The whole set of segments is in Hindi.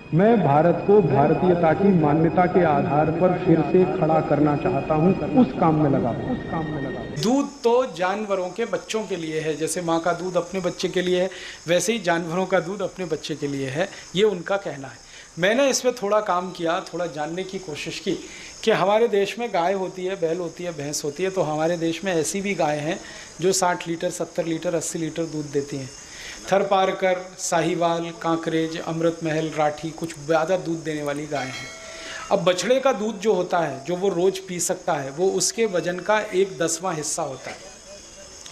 मैं भारत को भारतीयता की मान्यता के आधार पर फिर से खड़ा करना चाहता हूं, उस काम में लगा हूं। दूध तो जानवरों के बच्चों के लिए है, जैसे माँ का दूध अपने बच्चे के लिए है, वैसे ही जानवरों का दूध अपने बच्चे के लिए है, ये उनका कहना है। मैंने इसमें थोड़ा काम किया, थोड़ा जानने की कोशिश की कि हमारे देश में गाय होती है, बैल होती है, भैंस होती है, तो हमारे देश में ऐसी भी गाय हैं जो 60 लीटर, 70 लीटर, 80 लीटर दूध देती हैं। थरपारकर, साहिवाल, कांकरेज, अमृत महल, राठी कुछ ज़्यादा दूध देने वाली गाय हैं। अब बछड़े का दूध जो होता है, जो वो रोज़ पी सकता है, वो उसके वजन का 1/10वां हिस्सा होता है।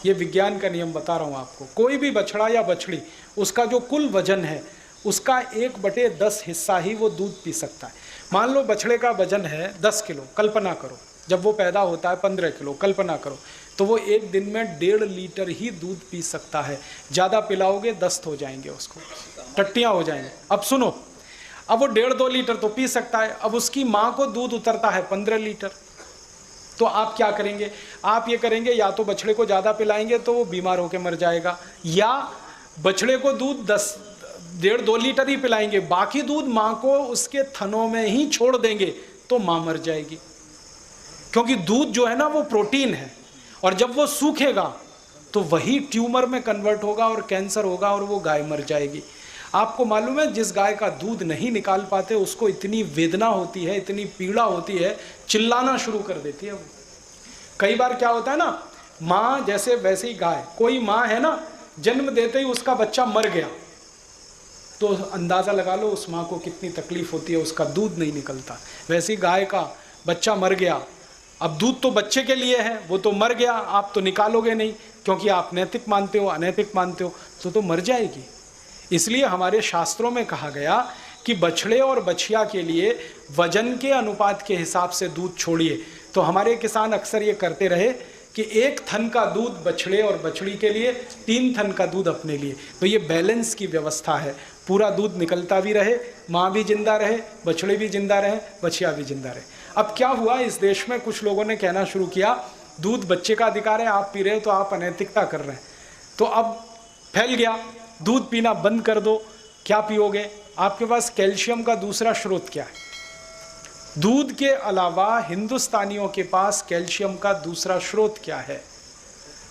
ये विज्ञान का नियम बता रहा हूँ आपको। कोई भी बछड़ा या बछड़ी, उसका जो कुल वजन है उसका 1/10 हिस्सा ही वो दूध पी सकता है। मान लो बछड़े का वजन है 10 किलो, कल्पना करो, जब वो पैदा होता है 15 किलो, कल्पना करो, तो वो एक दिन में 1.5 लीटर ही दूध पी सकता है। ज़्यादा पिलाओगे दस्त हो जाएंगे, उसको टट्टियाँ हो जाएंगे। अब सुनो, अब वो 1.5-2 लीटर तो पी सकता है, अब उसकी माँ को दूध उतरता है 15 लीटर, तो आप क्या करेंगे? आप ये करेंगे, या तो बछड़े को ज़्यादा पिलाएंगे तो वो बीमार होकर मर जाएगा, या बछड़े को दूध 1.5-2 लीटर ही पिलाएंगे, बाकी दूध माँ को उसके थनों में ही छोड़ देंगे तो माँ मर जाएगी। क्योंकि दूध जो है ना वो प्रोटीन है, और जब वो सूखेगा तो वही ट्यूमर में कन्वर्ट होगा और कैंसर होगा और वो गाय मर जाएगी। आपको मालूम है, जिस गाय का दूध नहीं निकाल पाते उसको इतनी वेदना होती है, इतनी पीड़ा होती है, चिल्लाना शुरू कर देती है वो। कई बार क्या होता है ना, माँ जैसे वैसे ही गाय, कोई माँ है ना, जन्म देते ही उसका बच्चा मर गया, तो अंदाज़ा लगा लो उस माँ को कितनी तकलीफ होती है, उसका दूध नहीं निकलता। वैसे ही गाय का बच्चा मर गया, अब दूध तो बच्चे के लिए है, वो तो मर गया, आप तो निकालोगे नहीं, क्योंकि आप नैतिक मानते हो, अनैतिक मानते हो, तो मर जाएगी। इसलिए हमारे शास्त्रों में कहा गया कि बछड़े और बछिया के लिए वजन के अनुपात के हिसाब से दूध छोड़िए। तो हमारे किसान अक्सर ये करते रहे कि 1 थन का दूध बछड़े और बछड़ी के लिए, 3 थन का दूध अपने लिए। तो ये बैलेंस की व्यवस्था है, पूरा दूध निकलता भी रहे, माँ भी जिंदा रहे, बछड़े भी जिंदा रहे, बछिया भी जिंदा रहे। अब क्या हुआ, इस देश में कुछ लोगों ने कहना शुरू किया दूध बच्चे का अधिकार है, आप पी रहे हो तो आप अनैतिकता कर रहे हैं। तो अब फैल गया, दूध पीना बंद कर दो। क्या पियोगे? आपके पास कैल्शियम का दूसरा स्रोत क्या है? दूध के अलावा हिंदुस्तानियों के पास कैल्शियम का दूसरा स्रोत क्या है?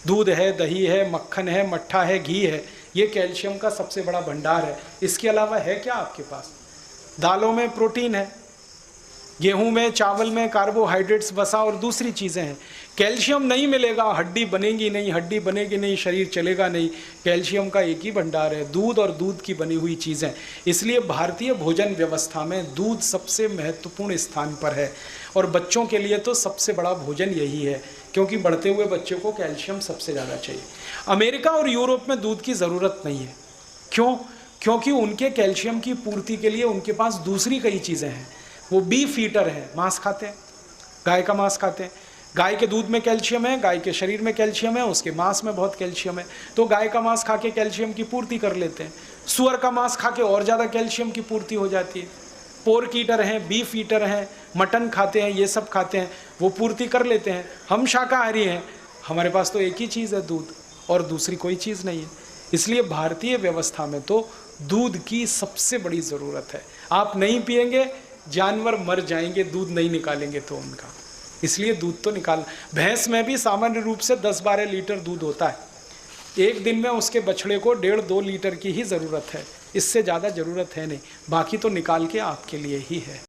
दूध है, दही है, मक्खन है, मट्ठा है, घी है, ये कैल्शियम का सबसे बड़ा भंडार है। इसके अलावा है क्या आपके पास? दालों में प्रोटीन है, गेहूं में, चावल में कार्बोहाइड्रेट्स, वसा और दूसरी चीज़ें हैं। कैल्शियम नहीं मिलेगा, हड्डी बनेगी नहीं, हड्डी बनेगी नहीं, शरीर चलेगा नहीं। कैल्शियम का एक ही भंडार है, दूध और दूध की बनी हुई चीज़ें। इसलिए भारतीय भोजन व्यवस्था में दूध सबसे महत्वपूर्ण स्थान पर है, और बच्चों के लिए तो सबसे बड़ा भोजन यही है, क्योंकि बढ़ते हुए बच्चे को कैल्शियम सबसे ज़्यादा चाहिए। अमेरिका और यूरोप में दूध की ज़रूरत नहीं है। क्यों? क्योंकि उनके कैल्शियम की पूर्ति के लिए उनके पास दूसरी कई चीज़ें हैं। वो बीफ ईटर है, मांस खाते हैं, गाय का मांस खाते हैं। गाय के दूध में कैल्शियम है, गाय के शरीर में कैल्शियम है, उसके मांस में बहुत कैल्शियम है, तो गाय का मांस खा के कैल्शियम की पूर्ति कर लेते हैं। सुअर का मांस खा के और ज़्यादा कैल्शियम की पूर्ति हो जाती है। पोर्क ईटर हैं, बीफ ईटर हैं, मटन खाते हैं, ये सब खाते हैं, वो पूर्ति कर लेते हैं। हम शाकाहारी हैं, हमारे पास तो एक ही चीज़ है दूध, और दूसरी कोई चीज़ नहीं है। इसलिए भारतीय व्यवस्था में तो दूध की सबसे बड़ी ज़रूरत है। आप नहीं पिएंगे, जानवर मर जाएंगे, दूध नहीं निकालेंगे तो उनका। इसलिए दूध तो निकाल। भैंस में भी सामान्य रूप से 10-12 लीटर दूध होता है। एक दिन में उसके बछड़े को 1.5-2 लीटर की ही ज़रूरत है, इससे ज़्यादा ज़रूरत है नहीं। बाकी तो निकाल के आपके लिए ही है।